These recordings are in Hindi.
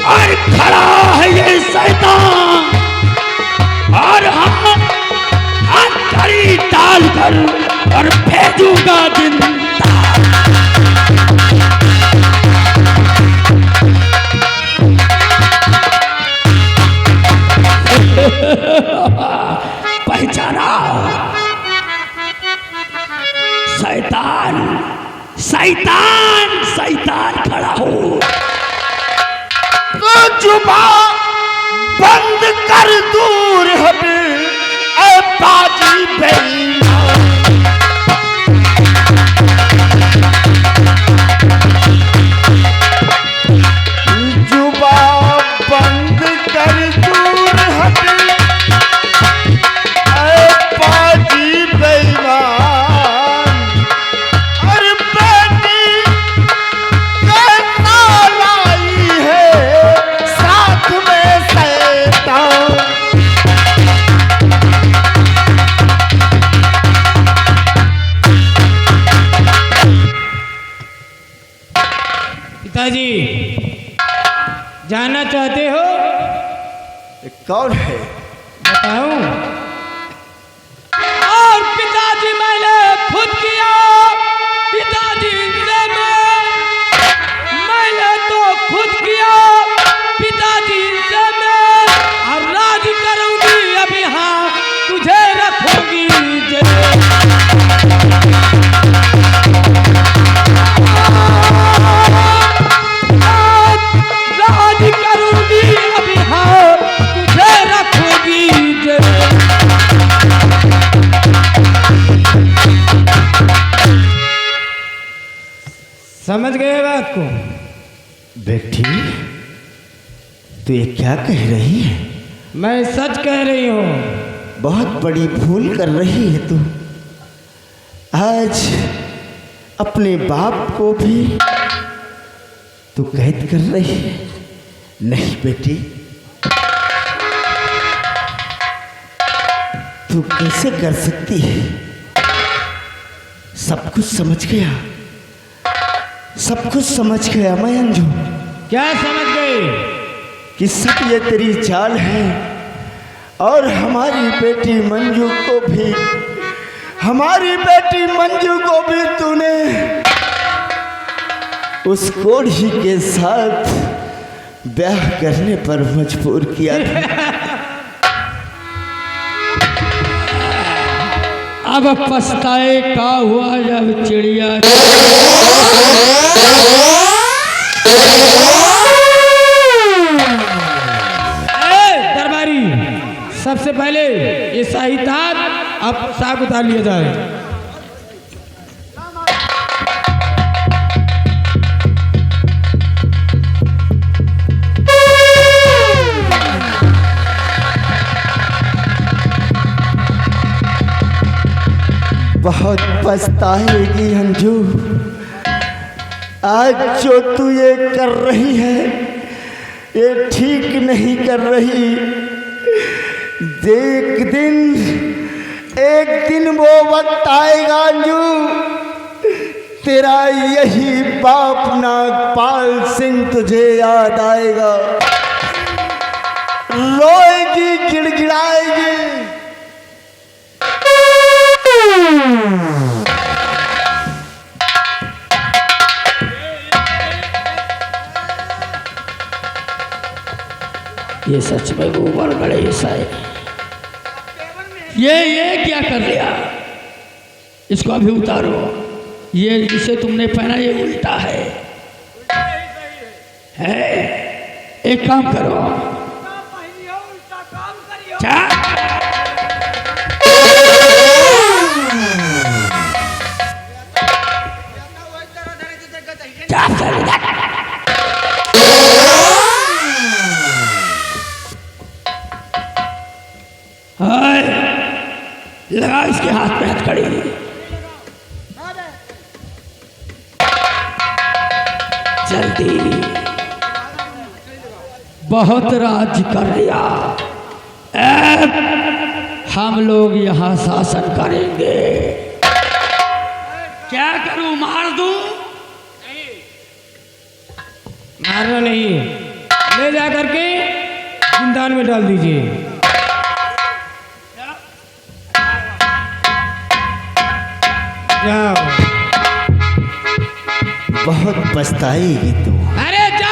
और खड़ा है ये शैतान और हम अंतरी डाल कर और भेजूंगा जिंदा। पहचाना शैतान शैतान शैतान खड़ा हो। तो जुबान बंद कर दूर हट ऐ बाजी बेईमान। जुबान बंद कर दूर हट ऐ बाजी बेईमान। और बेटी कहना लाई है साथ में शैतान। पिताजी जानना चाहते हो? कौन है? बताऊं? और पिताजी मैंने खुद किया। पिताजी से मैंने तो खुद किया। पिताजी से मैं और राज करूंगी अब यहाँ तुझे रखूंगी राज करूंगी अब यहाँ तुझे रखूंगी समझ गए बात को? बेटी तू ये क्या कह रही है? मैं सच कह रही हूँ। बहुत बड़ी भूल कर रही है तू। आज अपने बाप को भी तू कैद कर रही है। नहीं बेटी, तू कैसे कर सकती है? सब कुछ समझ गया, सब कुछ समझ गया मैं अंजू। क्या समझ गई? कि सब ये तेरी चाल है और हमारी बेटी मंजू को भी, हमारी बेटी मंजू को भी तूने उस कोढ़ी के साथ ब्याह करने पर मजबूर किया था। अब पछताए का हुआ जब चिड़िया। दरबारी, सबसे पहले ये शाही ताज अब साग उतार लिया जाए। बहुत पछताएगी अंजू। आज जो तू ये कर रही है ये ठीक नहीं कर रही। एक दिन वो वक्त आएगा अंजू, तेरा यही बाप नागपाल सिंह तुझे याद आएगा। रोएगी, गिड़गिड़ाएगी। ये सच में वो उमर गणेश है। ये क्या कर लिया? इसको अभी उतारो। ये जिसे तुमने पहना ये उल्टा है। एक काम करो, लगा इसके हाथ पे हथकड़ी। जल्दी, बहुत राज कर लिया। हम लोग यहाँ शासन करेंगे। क्या करूं, मार दूं? मारो नहीं, ले जा करके जिंदान में डाल दीजिए। जाओ। बहुत पछताएगी तू। अरे जाओ।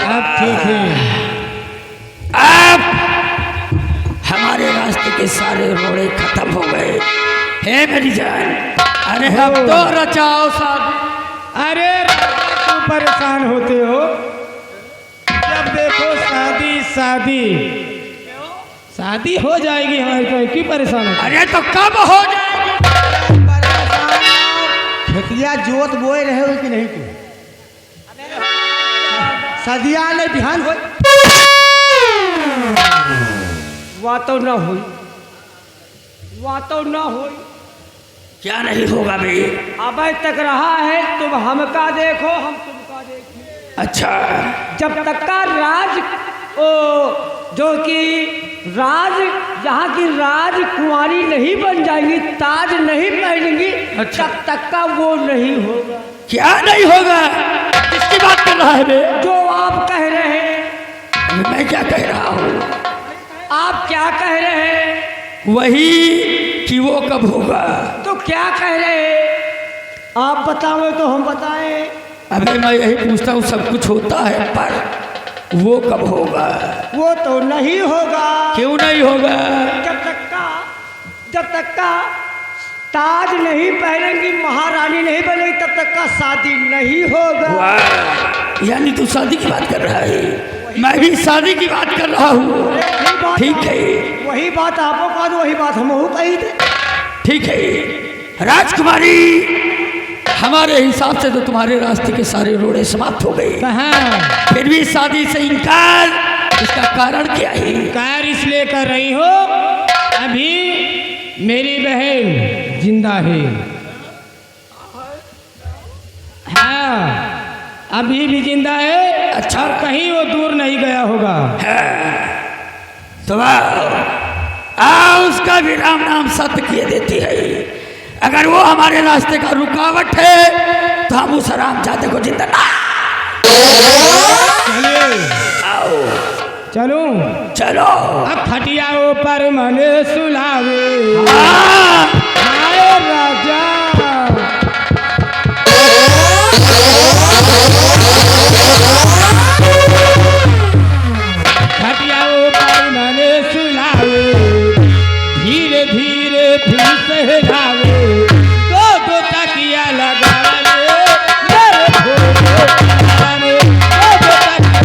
अब ठीक है। अब हमारे रास्ते के सारे रोड़े खत्म हो गए। हे मेरी जान, अरे अब तो रचाओ शादी। अरे तुम परेशान होते हो, जब देखो शादी शादी शादी हो जाएगी हमारी, तो क्यों परेशान हो? अरे तो कब हो जाएगी? खेतिया जोत बोए रहे हो कि नहीं तू? सदिया ने बिहान हो वातो न हो, वातो न हो। क्या नहीं होगा भाई? अब तक रहा है, तुम हमका देखो हम तुमका देखें। अच्छा, जब तक का राज ओ जो कि राज यहाँ की राजकुमारी नहीं बन जाएंगी, ताज नहीं पहनेंगी, अच्छा। तब तक का वो नहीं होगा। क्या नहीं होगा? किसकी बात कर रहा है बे? जो आप कह रहे हैं। मैं क्या कह रहा हूँ? आप क्या कह रहे हैं? वही कि वो कब होगा। तो क्या कह रहे हैं? आप बताओ तो हम बताएं। अबे मैं यही पूछता हूँ, सब कुछ होता है पर वो कब होगा? वो तो नहीं होगा। क्यों नहीं होगा? जब तक का ताज नहीं पहनेंगी, महारानी नहीं बनेगी, तब तक का शादी नहीं होगा। वाह, यानी तू शादी की बात कर रहा है, मैं भी शादी की बात कर रहा हूँ। ठीक है, वही बात आपको कहा, वही बात हम कही थे। ठीक है राजकुमारी, हमारे हिसाब से तो तुम्हारे रास्ते के सारे रोड़े समाप्त हो गए। फिर भी शादी से इनकार, इसका कारण क्या है? कार इसलिए कर रही हो, अभी मेरी बहन जिंदा है। हाँ, अभी भी जिंदा है। अच्छा, और कहीं वो दूर नहीं गया होगा। तो उसका भी राम नाम सत्य किए देती है। अगर वो हमारे रास्ते का रुकावट है तो हम उस हरामजादे को जिंदा ना। आओ चलो चलो। अब खटिया ऊपर मन सुलावे हाँ। आए राजा। खटिया ऊपर मन सुलावे, धीरे धीरे फिर सहलावे, दो दो तकिया लगावे मेरे भोले बनाने, दो दो तकिया।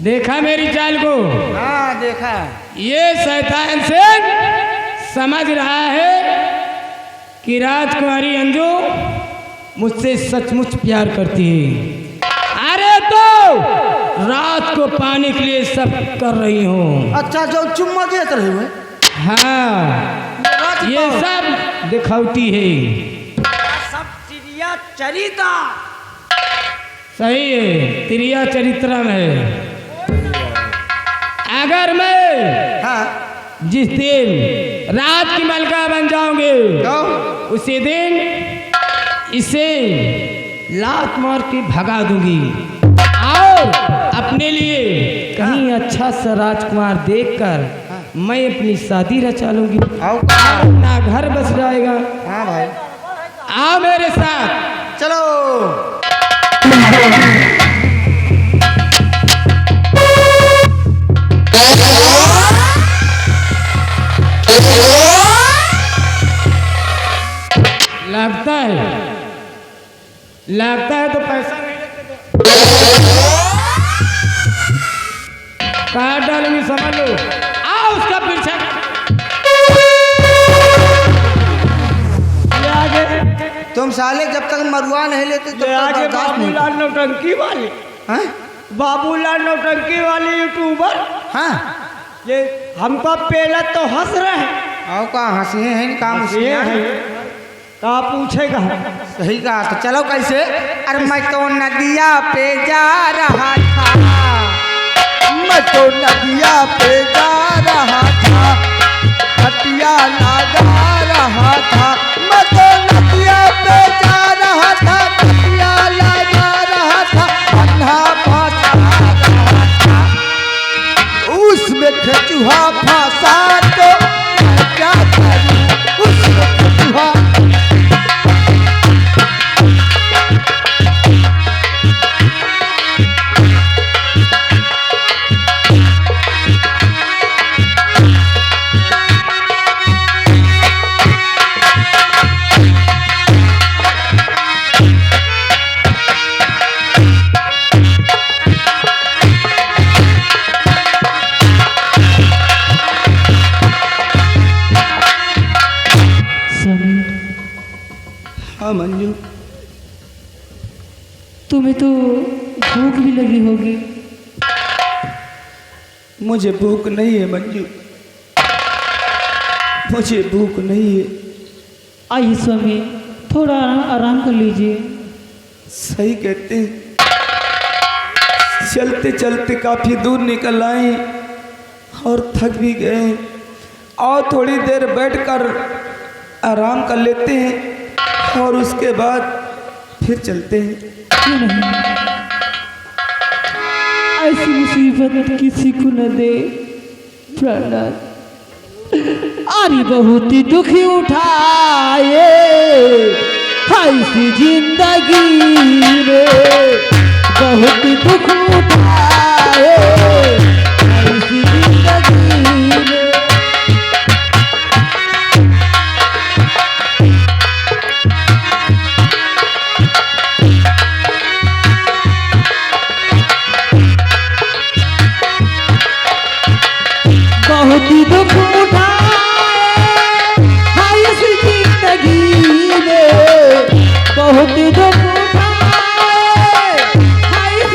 देखा मेरी चाल को? हाँ देखा। ये शैतान से समझ रहा है कि राजकुमारी अंजू मुझसे सचमुच प्यार करती है। अरे तो रात को पाने के लिए सब कर रही हूँ। अच्छा, जो चुम्मा देते रहे हुए। हाँ, ये सब दिखावटी है। सब चिड़िया चरिता सही है, त्रिया चरित्रम है। अगर मैं हाँ जिस दिन रात की मलका बन जाऊंगे तो उसी दिन इसे लात मार के भगा दूंगी और अपने लिए कहीं अच्छा सा राजकुमार देखकर मैं अपनी शादी रचा लूंगी। आओ का अपना घर बस जाएगा। हाँ भाई आओ मेरे साथ। चलो। लगता है तो पैसा नहीं देते कहा डालूंगी समझ लो। आओ उसका पीछा तुम साले जब तक मरुआ नहीं लेते तब तक आगे बर्दाश्त नहीं। बाबूलाल नौटंकी वाली हाँ बाबूलाल नौटंकी वाली यूट्यूबर हाँ ये हमको पहले तो हंस रहे हैं। आओ का हंसी है काम ये है कहा पूछेगा सही कहा। तो चलो कैसे। अरे मैं तो नदिया पे जा रहा था, मैं तो नदिया पे जा रहा था, खटिया लगा रहा था, मैं तो नदिया पे जा रहा था, खटिया लगा रहा था, अन्हा फंसा रहा था, उसमें खचुहा फंसा तो मैं क्या करूं, उसमें खचुहा। हाँ मंजू, तुम्हें तो भूख भी लगी होगी। मुझे भूख नहीं है मंजू, मुझे भूख नहीं है। आइए स्वामी थोड़ा आराम कर लीजिए। सही कहते हैं, चलते चलते काफी दूर निकल आए और थक भी गए और थोड़ी देर बैठकर आराम कर लेते हैं और उसके बाद फिर चलते हैं। क्यों नहीं, ऐसी मुसीबत किसी को न दे प्राणनाथ। अरे बहुत ही दुखी उठाए ऐसी जिंदगी में, बहुत ही दुख उठाए ऐसी जिंदगी में। बहुत ही दुख उठाए हाय इस जिंदगी में, बहुत ही दुख उठाए हाय इस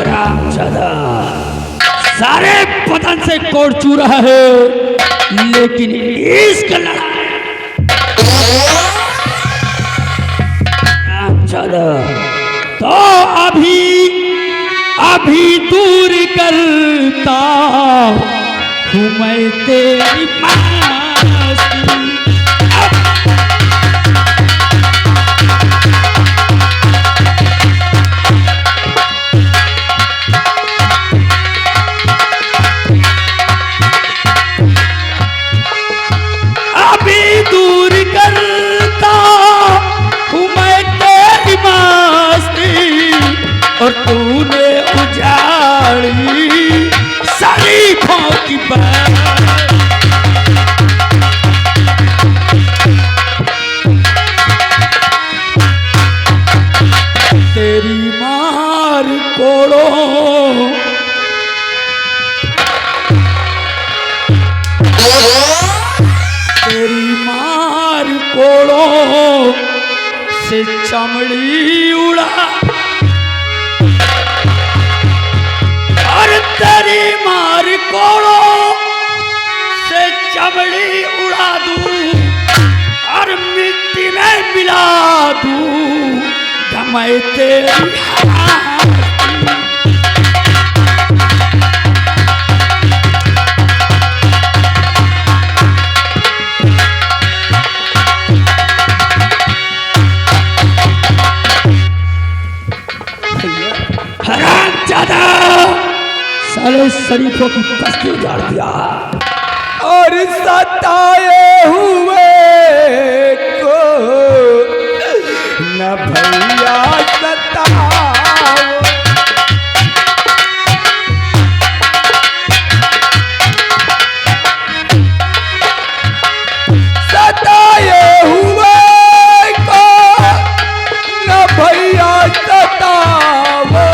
रामचंद्र सारे पतन से कोड़ चू रहा है, लेकिन इसका लड़ाई रामचंद्र तो अभी दूर करता हूँ मैं तेरी मस्ती। अभी दूर करता हूँ मैं तेरी मस्ती और तूने उजाड़ी शरीफों की बात। तेरी मार कोड़ो तेरी मार कोड़ों से चमड़ी उड़ा और तेरी मार कोड़ों से चमड़ी उड़ा दूं और मिट्टी में मिला दूं मैं तेरी साले शरीफों की बस्ती उजाड़ दिया और सताए हुए को न भैया सताओ। सताए हुए को न भैया सताओ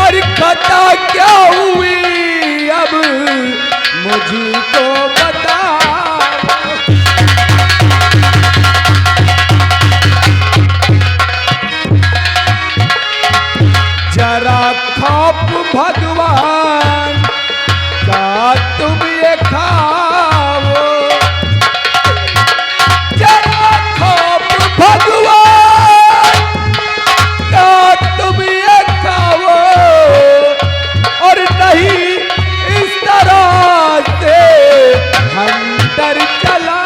और खता क्या हुई अब मुझको बताओ। जरा खौफ भगवान का तुम ये खाओ। जरा खौफ भगवान का तुम ये खाओ और नहीं इस तरह से अंदर चला।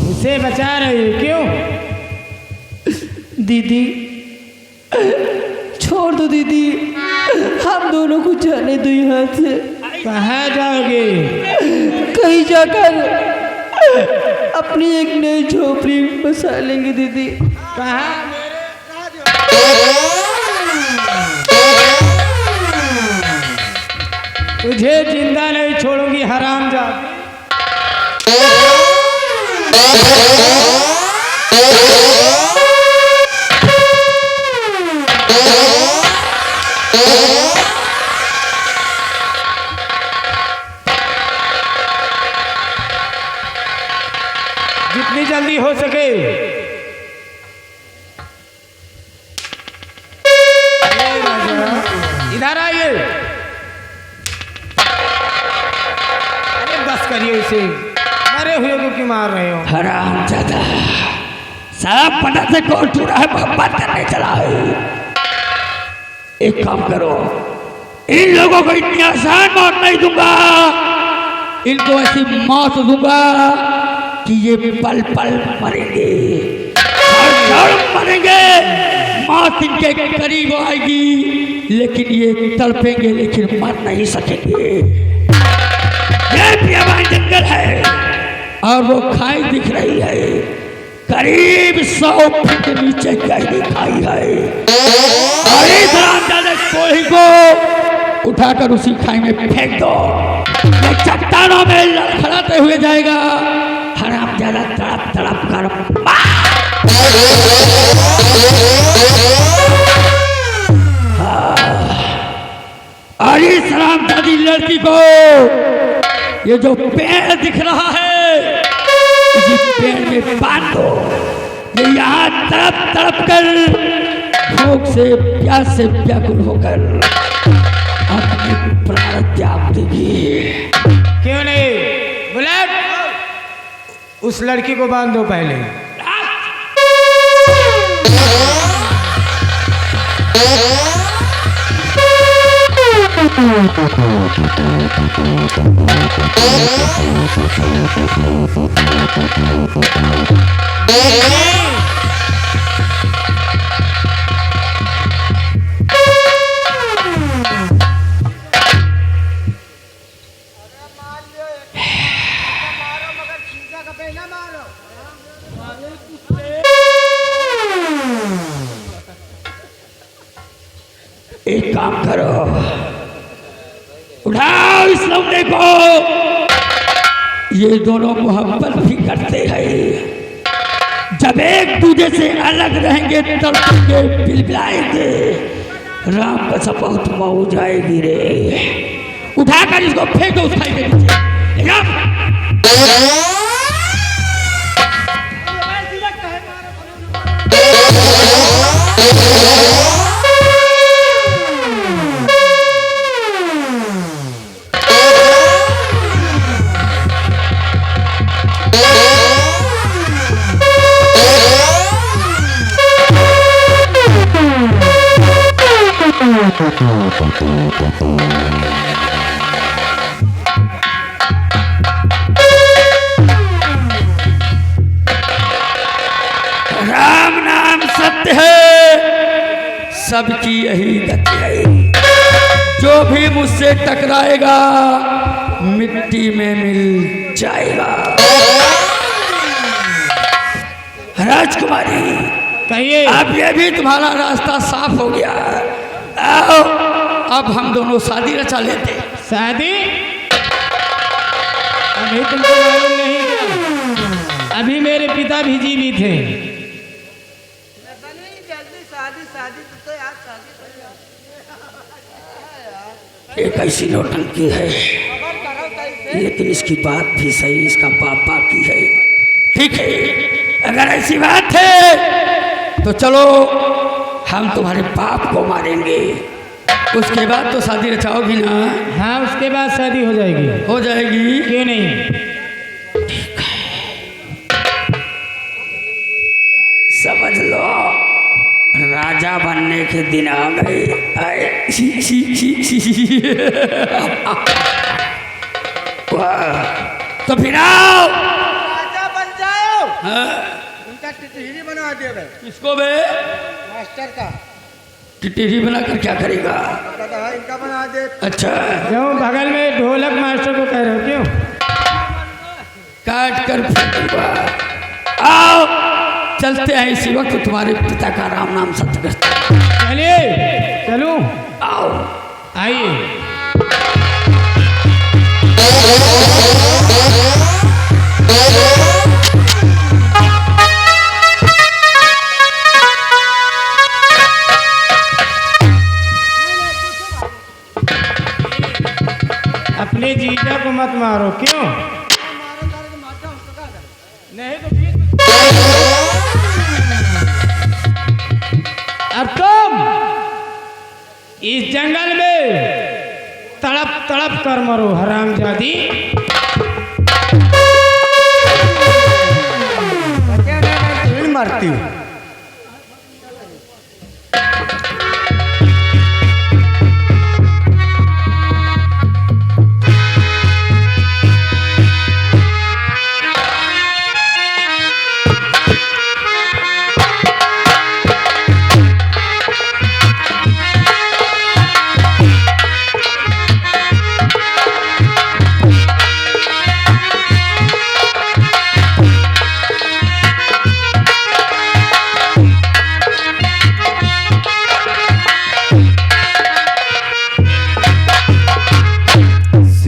उसे बचा रही हो क्यों? दीदी छोड़ दो दीदी, हम दोनों को जाने दो यहाँ से। कहाँ जाओगे? कहीं जाकर अपनी एक नई झोपड़ी बसा लेंगे दीदी। कहाँ? तुझे जिंदा नहीं छोड़ूंगी हरामजादा। जितनी जल्दी हो सके इधर आइए। अरे बस करिए इसे, मरे हुए को क्यों मार रहे हो? हरामजादा साहब पता से कौन चुरा है, बात करने चला है। एक काम करो, इन लोगों को इतनी आसान मौत नहीं दूंगा, इनको ऐसी मौत दूंगा कि ये पल पल मरेंगे, हर मरेंगे। मौत इनके करीब आएगी लेकिन ये तड़पेंगे लेकिन मर नहीं सकेंगे। ये पियावान जंगल है और वो खाई दिख रही है, करीब 100 फीट नीचे गहरी खाई है और इस रामजादा कोढ़ी को उठा उठाकर उसी खाई में फेंक दो। ये चट्टानों में लड़खड़ाते हुए जाएगा। हराम ज्यादा तड़प तड़प कर और इस हरामजादी लड़की को ये जो पेड़ दिख रहा है, इसी पेड़ में बांध दो। ये यहाँ तड़प तड़प कर भूख से प्यास से व्याकुल होकर अपने प्राण त्याग देगी। क्यों नहीं बुलेट, उस लड़की को बांध दो पहले। एक काम करो, उठाओ इस लौंडे को। ये दोनों मोहब्बत भी करते हैं। जब एक दूसरे से अलग रहेंगे तड़पेंगे बिलबिलाएंगे। राम का बहुत मौज आएगी रे। उठाकर इसको फेंक दो उस खाई के नीचे। राम नाम सत्य है, सबकी यही गति है। जो भी मुझसे टकराएगा मिट्टी में मिल जाएगा। राजकुमारी कहिए। अब ये भी तुम्हारा रास्ता साफ हो गया। आओ अब हम दोनों शादी रचा लेते। शादी? अभी तुमको मालूम नहीं क्या? अभी मेरे पिता भी जीवित थे। एक ऐसी नौटंकी है, लेकिन इसकी बात भी सही, इसका पापा की है। ठीक है, अगर ऐसी बात है तो चलो हम तुम्हारे पाप को मारेंगे। उसके बाद तो शादी रचाओगी ना? हाँ, उसके बाद शादी हो जाएगी। हो जाएगी, क्यों नहीं? ठीक है, समझ लो राजा बनने के दिन आ गए। तो फिर आओ राजा बन जाओ। हाँ? उनका टिटहिरी बना दे बे। किसको बे? मास्टर का टिटहिरी बनाकर क्या करेगा? दादा इनका बना दे। अच्छा, क्यों बगल में ढोलक मास्टर को कह रहे हो? क्यों? काट कर फेंकूंगा। आओ चलते हैं, इसी वक्त तुम्हारे पिता का राम नाम सत्य करते हैं। चलिए, चलूं? आओ आइए। अपने जीजा को मत मारो। क्यों? नहीं तो अब तुम इस जंगल में तड़प तड़प कर मरो हरामजादी। मरती हूँ।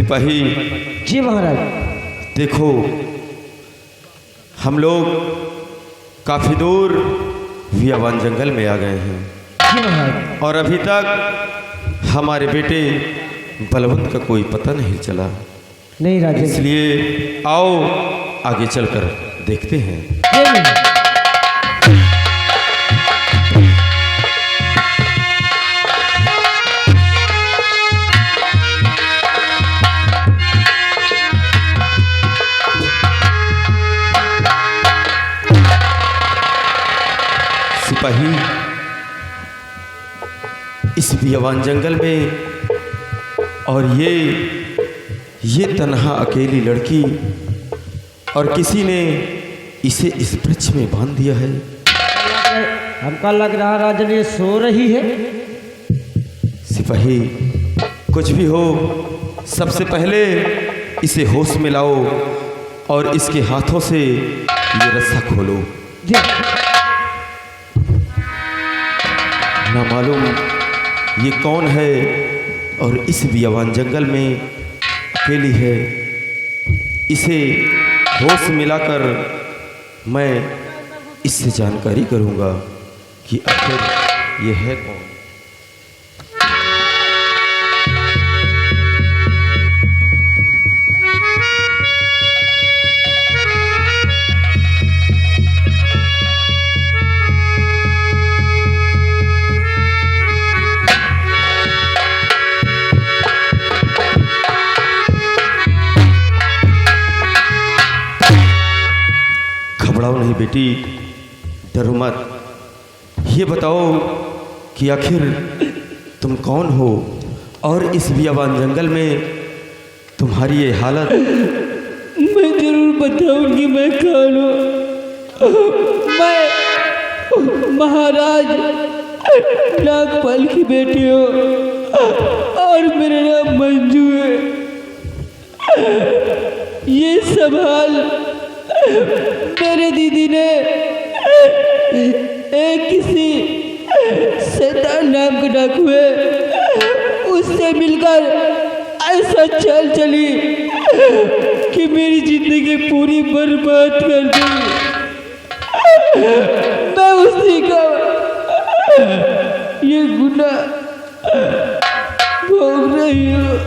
सिपाही जी महाराज। देखो, हम लोग काफ़ी दूर बियाबान जंगल में आ गए हैं जी महाराज। और अभी तक हमारे बेटे बलवंत का कोई पता नहीं चला। नहीं राजा। इसलिए आओ आगे चलकर देखते हैं। सिपाही, इस बियाबान जंगल में और ये तन्हा अकेली लड़की, और किसी ने इसे इस वृक्ष में बांध दिया है। हमका लग रहा राजन ये सो रही है। सिपाही, कुछ भी हो, सबसे पहले इसे होश में लाओ और इसके हाथों से ये रस्सा खोलो। ना मालूम ये कौन है और इस बियाबान जंगल में अकेली है। इसे होश मिलाकर मैं इससे जानकारी करूंगा कि आखिर ये है कौन। घबराओ नहीं बेटी, डरो मत। ये बताओ कि आखिर तुम कौन हो और इस बियाबान जंगल में तुम्हारी ये हालत। मैं जरूर बताऊंगी मैं कौन हूँ। मैं महाराज नागपाल की बेटी हूँ और मेरा नाम मंजू है। ये सवाल मेरे दीदी ने एक किसी शैतान नाम के डाकू है, उससे मिलकर ऐसा चाल चली कि मेरी जिंदगी पूरी बर्बाद कर दी। मैं उसी का ये गुनाह भोग रही हूँ।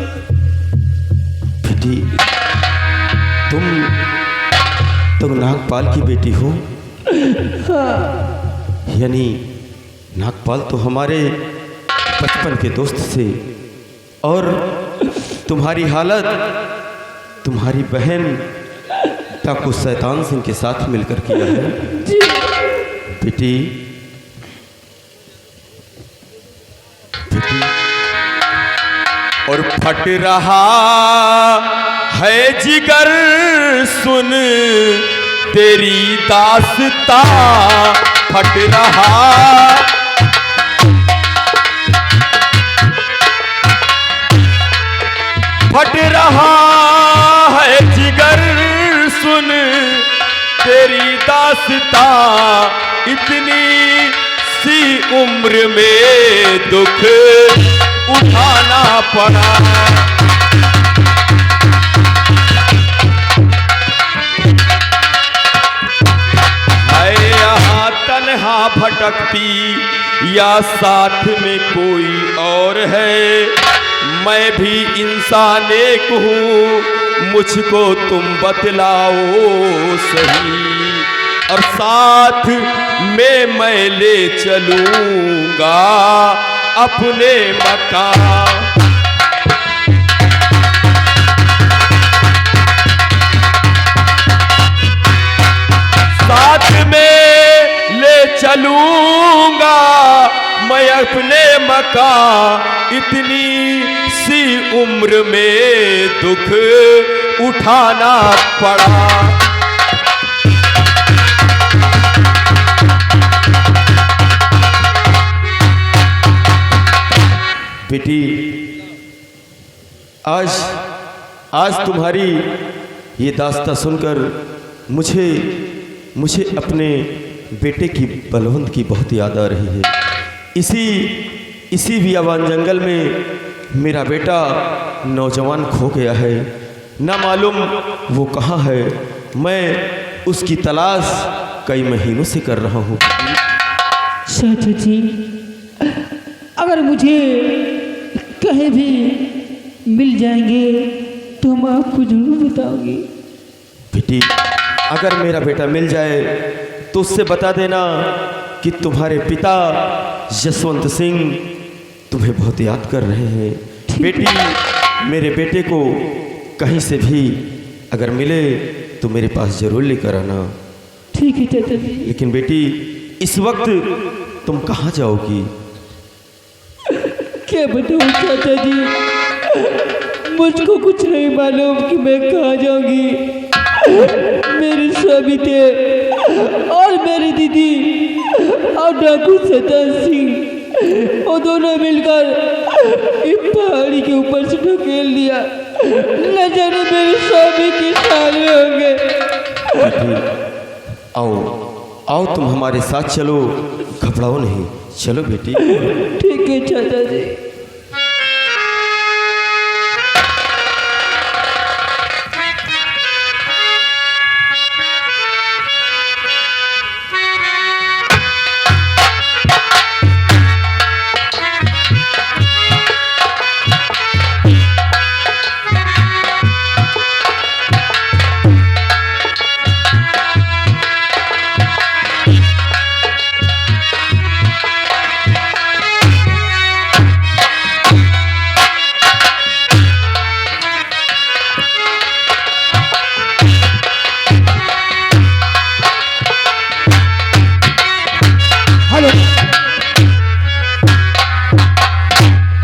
बेटी, तुम नागपाल की बेटी हो? यानी नागपाल तो हमारे बचपन के दोस्त से, और तुम्हारी हालत तुम्हारी बहन डाकू शैतान सिंह के साथ मिलकर किया है। बेटी, और फट रहा है जिगर सुन तेरी दास्तां, फट रहा फट रहा है जिगर सुन तेरी दास्तां। इतनी सी उम्र में दुख उठाना पड़ा। यहाँ तन्हा भटकती या साथ में कोई और है, मैं भी इंसान एक हूँ, मुझको तुम बतलाओ सही, और साथ में मैं ले चलूँगा अपने मकान। साथ में ले चलूँगा मैं अपने मकान। इतनी सी उम्र में दुख उठाना पड़ा। बेटी, आज तुम्हारी ये दास्तां सुनकर मुझे अपने बेटे की बलवंत की बहुत याद आ रही है। इसी बियाबान जंगल में मेरा बेटा नौजवान खो गया है, ना मालूम वो कहाँ है। मैं उसकी तलाश कई महीनों से कर रहा हूँ। चाचा जी, अगर मुझे कहीं भी मिल जाएंगे तो मैं आपको जरूर बताऊंगी। बेटी, अगर मेरा बेटा मिल जाए तो उससे बता देना कि तुम्हारे पिता जसवंत सिंह तुम्हें बहुत याद कर रहे हैं। बेटी, मेरे बेटे को कहीं से भी अगर मिले तो मेरे पास जरूर लेकर आना। ठीक है चाचा जी। लेकिन बेटी, इस वक्त तुम कहाँ जाओगी? क्या बताऊँ चाचा जी, मुझको कुछ नहीं मालूम कि मैं कहाँ जाऊंगी। मेरे स्वामी थे और मेरी दीदी और डाकू सतन सिंह, वो दोनों मिलकर इस पहाड़ी के ऊपर से ढकेल दिया। न जाने मेरे स्वामी किस हाल में होंगे। बेटी, आओ आओ, तुम हमारे साथ चलो, घबराओ नहीं, चलो बेटी। ठीक है चाचा जी।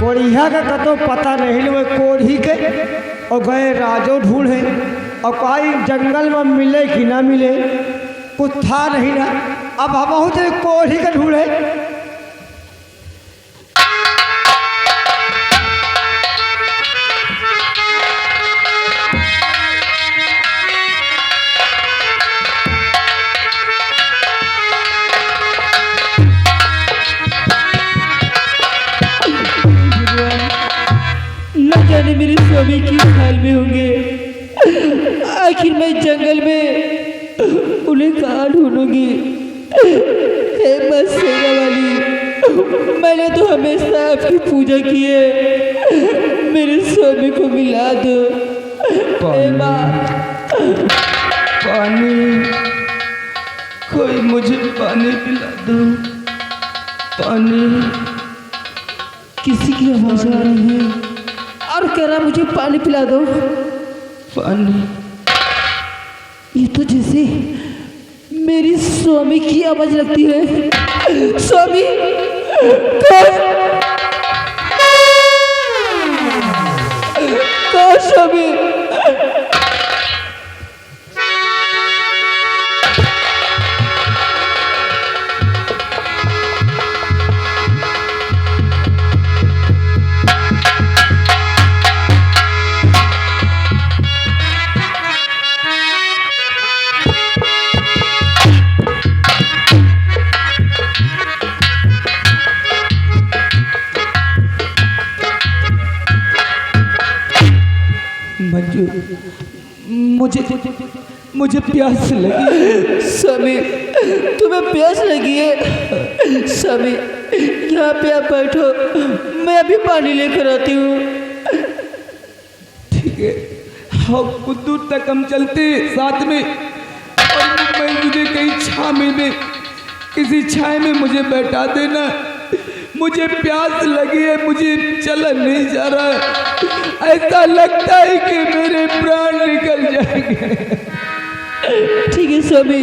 कोढ़िया का कतो पता नहीं लो कोढ़ी के और गए राजो ढूंढे और कहीं जंगल में मिले कि ना मिले, कुछ था नहीं ना। अब हम बहुत कोढ़ी के ढूंढे। न जाने मेरे स्वामी किस हाल में होंगे। आखिर मैं जंगल में उन्हें कहाँ ढूंढूंगी। हे माँ शेरा वाली, मैंने तो हमेशा आपकी पूजा की है, मेरे स्वामी को मिला दो। हे माँ, पानी, कोई मुझे पानी पिला दो, पानी। किसी की आवाज आ रही है और कह रहा मुझे पानी पिला दो। पानी। ये तो जैसे मेरी स्वामी की आवाज लगती है। स्वामी कौन स्वामी? मंजू, मुझे प्यास लगी। स्वामी, तुम्हें प्यास लगी है? स्वामी, यहाँ पे आप बैठो, मैं अभी पानी लेकर आती हूँ। ठीक है, हाँ, कुछ दूर तक हम चलते साथ में, और मैं तुझे कहीं छाव में, किसी छाए में मुझे बैठा देना। मुझे प्यास लगी है, मुझे चला नहीं जा रहा है, ऐसा लगता है कि मेरे प्राण निकल जाएंगे। ठीक है स्वामी,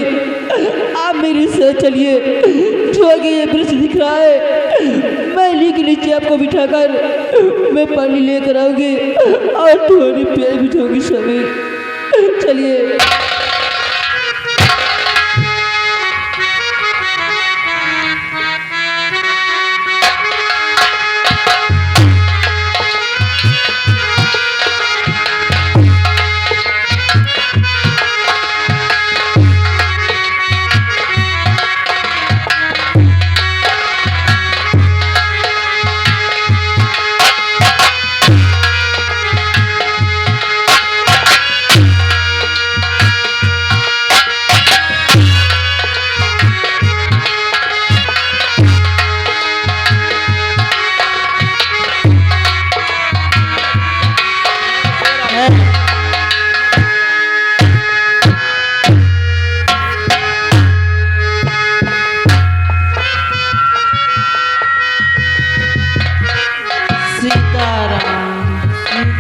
आप मेरे साथ चलिए। जो आगे ये ब्रिज दिख रहा है, मैं ली के नीचे आपको बिठाकर मैं पानी लेकर आऊंगी और तुम्हारी प्यास बिठाऊंगी। स्वामी चलिए।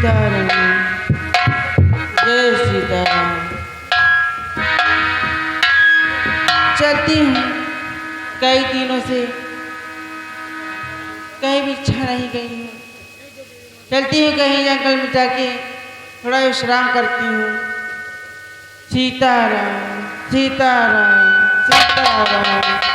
सीताराम, जय सीताराम। चलती हूँ, कई दिनों से कहीं भी इच्छा नहीं गई हूँ। चलती हूँ कहीं जंगल में जाके थोड़ा विश्राम करती हूँ। सीताराम सीताराम सीताराम।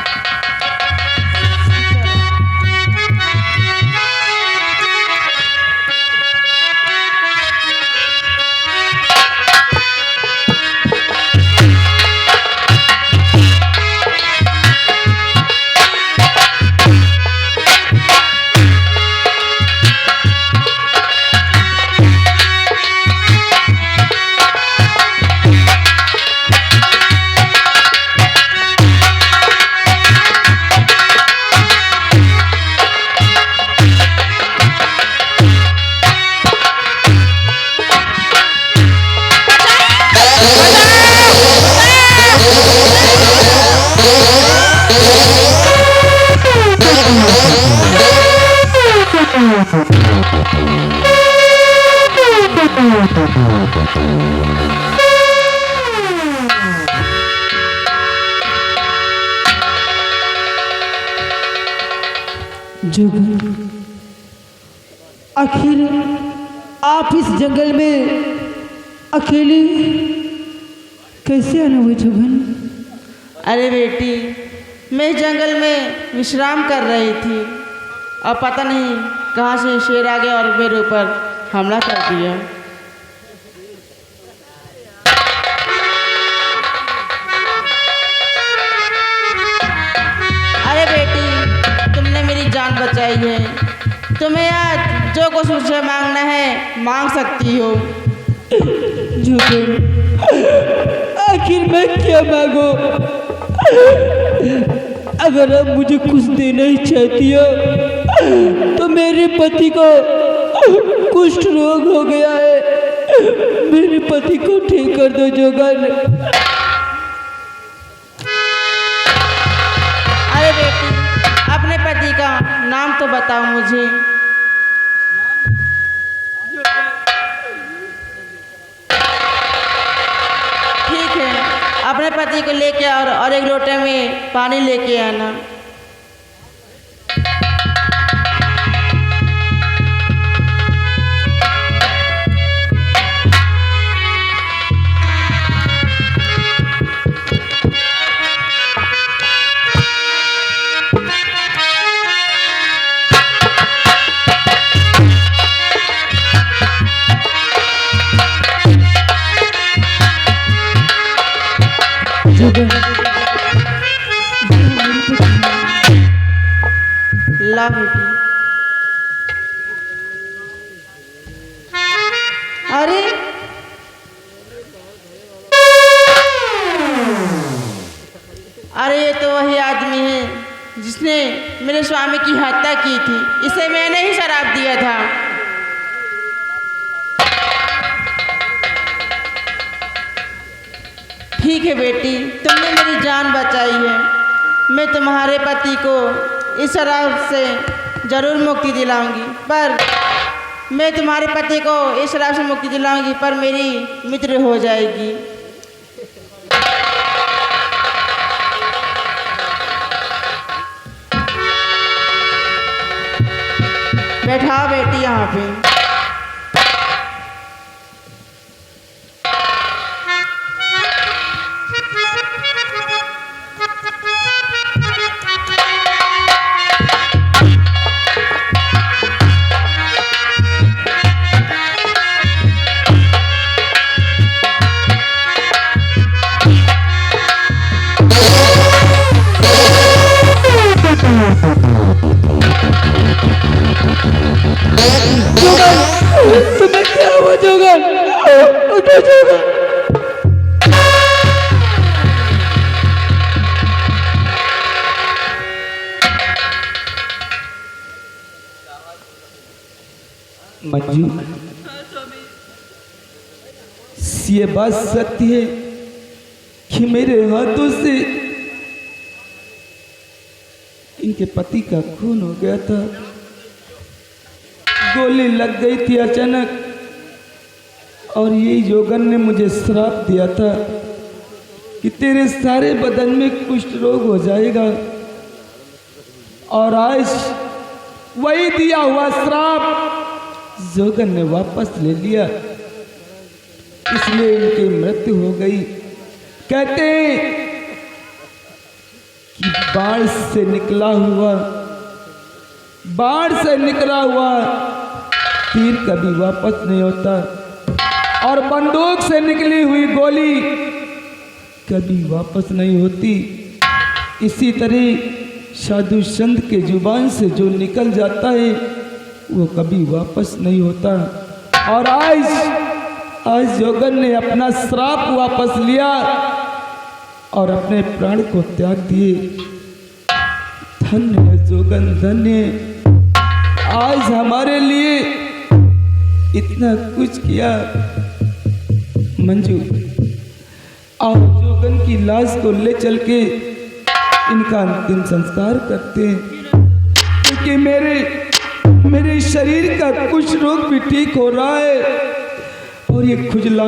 जुगन, आखिर आप इस जंगल में अकेली कैसे आना हुई जुगन? अरे बेटी, मैं जंगल में विश्राम कर रही थी और पता नहीं कहाँ से शेर आ गया और मेरे ऊपर हमला कर दिया। अरे बेटी, तुमने मेरी जान बचाई है। तुम्हें आज जो कुछ मुझसे मांगना है मांग सकती हो। जुगन, आखिर मैं क्या मांगू? अगर आप मुझे कुछ देना ही चाहती हो तो मेरे पति को कुष्ठ रोग हो गया है, मेरे पति को ठीक कर दो जुगन। अरे बेटी, अपने पति का नाम तो बताओ मुझे। ठीक है, अपने पति को लेके और एक लोटे में पानी लेके आना। ला बेटी। अरे अरे ये तो वही आदमी है जिसने मेरे स्वामी की हत्या की थी। इसे मैंने ही शराब दिया था। ठीक है बेटी, तुमने मेरी जान बचाई है। मैं तुम्हारे पति को इस शराब से जरूर मुक्ति दिलाऊंगी, पर मैं तुम्हारे पति को इस शराब से मुक्ति दिलाऊंगी, पर मेरी मित्र हो जाएगी। बैठा बेटी यहाँ पे। तुम्हें क्या हुआ जुगन? उठो जुगन। मंजू, ये बात सत्य है कि मेरे हाथों से इनके पति का खून हो गया था। गोली लग गई थी अचानक, और ये योगन ने मुझे श्राप दिया था कि तेरे सारे बदन में कुष्ठ रोग हो जाएगा, और आज वही दिया हुआ श्राप जोगन ने वापस ले लिया, इसलिए इनकी मृत्यु हो गई। कहते हैं कि बाढ़ से निकला हुआ तीर कभी वापस नहीं होता, और बंदूक से निकली हुई गोली कभी वापस नहीं होती। इसी तरह साधु संत के जुबान से जो निकल जाता है वो कभी वापस नहीं होता। और आज जोगन ने अपना श्राप वापस लिया और अपने प्राण को त्याग दिए। धन्य है जोगन, धन्य, आज हमारे लिए इतना कुछ किया। मंजू, आओ जोगन की लाश को ले चल के इनका अंतिम संस्कार करते हैं, क्योंकि मेरे शरीर का कुछ रोग भी ठीक हो रहा है और ये खुजलाहट